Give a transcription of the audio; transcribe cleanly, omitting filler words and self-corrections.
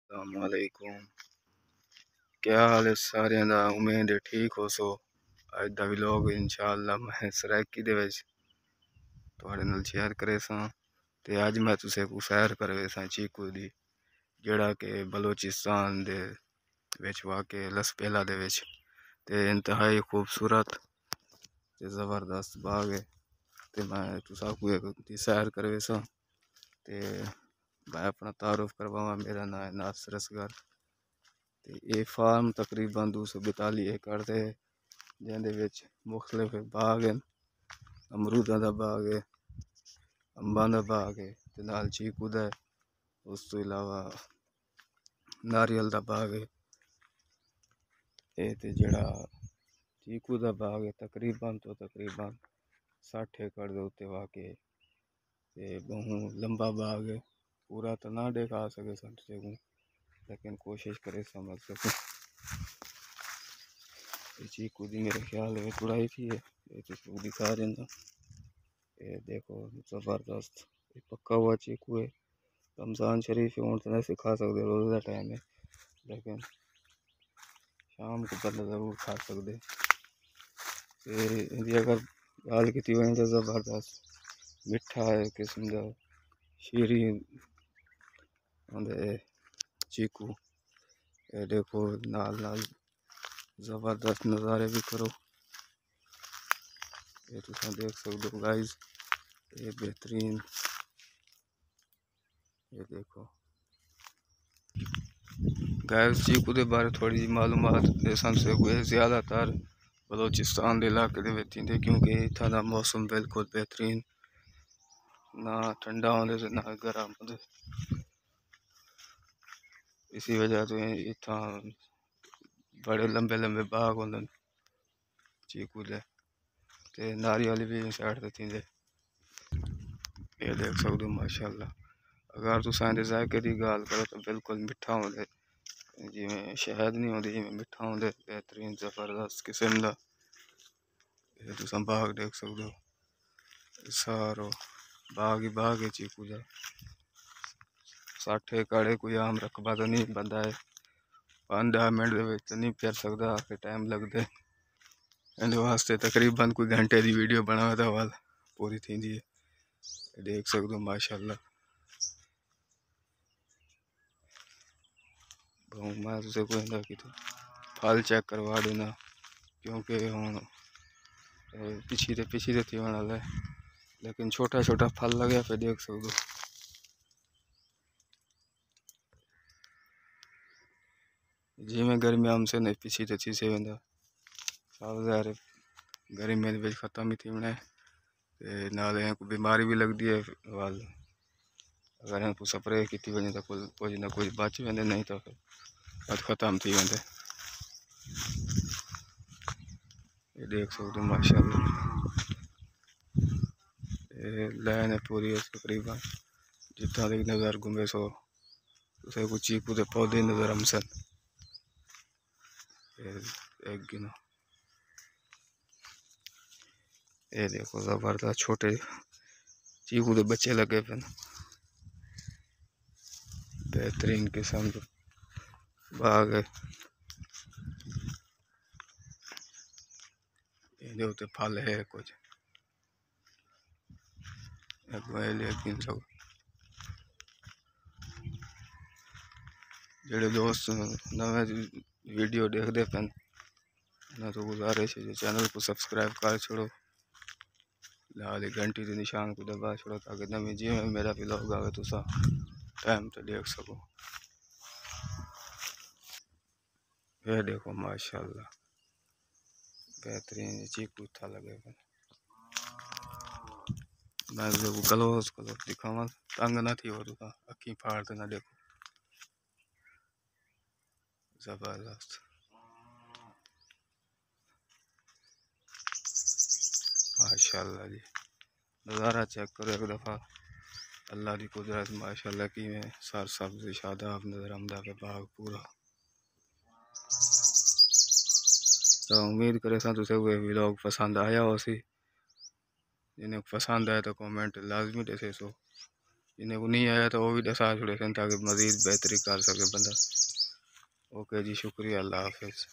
अस्सलामुअलैकुम। क्या हाल है सारे दा? उम्मीद है ठीक हो सो। अज दा व्लॉग इंशाअल्लाह मैं सराइकी दे विच तुहाडे नाल शेयर करे सां। ते अज मैं तुसे को सैर करवे सां चीकू दी, जेड़ा कि बलोचिस्तान दे विच वाक़े लसपेला दे विच ते इंतहाई खूबसूरत ते ज़बरदस्त बाग है। ते मैं तुसा को एक दी सैर करवे सां। ते मैं अपना तारुफ करवावां, मेरा नाम है नासिर असगर। ते ये फार्म तकरीबन 242 एकड़ ते जिंदे विच मुख्तलिफ बाग हैं। अमरूदा दा बाग है, अंबां दा बाग है ते नाल चीकू दा है। उस तो इलावा नारियल दा बाग है। ते जेड़ा चीकू दा बाग है तकरीबन 60 एकड़ दे उत्ते वाक़े ते बहु लंबा बाग है। पूरा तो ना देखा सके समझे, लेकिन कोशिश करे समझ सके। चीकू दी मेरे ख्याल में तुड़ाई थी है, ये तो दिखा रहे ना। ये देखो ज़बरदस्त पक्का हुआ चीकू है। रमज़ान शरीफ है, तो नहीं खा सकते, रोज़ का टाइम है, लेकिन शाम को बंदा ज़रूर खा सकते। अगर गाल की वजह तो ज़बरदस्त मिठा है किस्म का शीरी चीकू। ये देखो नाल नाल ज़बरदस्त नज़ारे भी करो। ये तुम देख सकते हो गाइस, ये बेहतरीन। ये देखो गाइस, चीकू के बारे थोड़ी जी मालूमात देसां से हुए ज़्यादातर बलोचिस्तान के इलाके दे विच थींदे, क्योंकि इत्थां दा मौसम बिल्कुल बेहतरीन, ना ठंडा होंदे ते ना गर्म होंदे। इसी वजह तो इत्थां बड़े लंबे लंबे बाग होंदे चीकू दे ते नारियल भी साइड ते थींदे। ये देख सकते हो माशाल्लाह। अगर तुम इहदे जायके की गाल करो तो बिल्कुल मिठा होंदे, जिमें शहद नहीं होंदी, जिमें मिठा होंदे, बेहतरीन ज़बरदस्त किस्म का। ये तुम बाग देख सकते हो, सारो बाग ही बाग है चीकू का। 60 एकड़ कोई आम रकबा तो नहीं बंदा है, 5-10 मिनट तो नहीं फिर सकता, फिर टाइम लगता है। इहदे वास्ते तकरीबन कोई घंटे की वीडियो बनावे तो वाल पूरी थी है। देख सकते हो माशाल्लाह। मैं तुझे कहना कि फल चेक करवा देना, क्योंकि हूँ पिछी थी वाला है, लेकिन छोटा छोटा फल लगे पे देख सकते हो। जिमें गर्मी हमसे नहीं पिछी थी से वेंदा सब ज़ाहिर गर्मी में खत्म ही थी होना है। नाल को बीमारी भी लगती है वाल, अगर इनको स्प्रे की वजह तो कुछ ना कुछ बच वेंदे, नहीं तो फिर खत्म थी वेंदे। ये देख सकते हो माशाल्लाह। लाइन है पूरी है तकरीबन, जितना तक नज़र घूमे सो उसे कुछ चीकू के पौधे नज़र हमसन। एक गिनो, ये देखो ज़बरदस्त छोटे चीकू के बच्चे लगे पे, बेहतरीन किस्म का बाग है। ये उत्ते फल है कुछ जेड़े दोस्त नवे वीडियो देखते पे ना तो गुजारिश है चैनल को सब्सक्राइब कर छोड़ो, लाल घंटी के निशान को दबा छोड़ो, ताकि नवी जिमें मेरा व्लॉग आवे तो टाइम तो देख सको। ये देखो माशाल्लाह बेहतरीन चीकू था लगे पे। मैं देखो क्लोज क्लोज दिखावा, तंग ना थी वो तो अखी फाड़ ना देखो, जबरदस्त माशाल्लाह जी। नज़ारा चेक करो एक दफ़ा, अल्लाह की कुदरत माशाल्लाह की में सर सब्ज़ शादाब नज़र आमदा पे बाग पूरा। तो उम्मीद करे तुसे हुए व्लॉग पसंद आया हो सी, जिन्हें पसंद आया तो कमेंट लाजमी दसे सो। जिन्हें को नहीं आया तो वो भी दसा छोड़े सन ताकि मज़ीद बेहतरी कर सके बंदा। ओके जी, शुक्रिया, अल्लाह हाफिज़।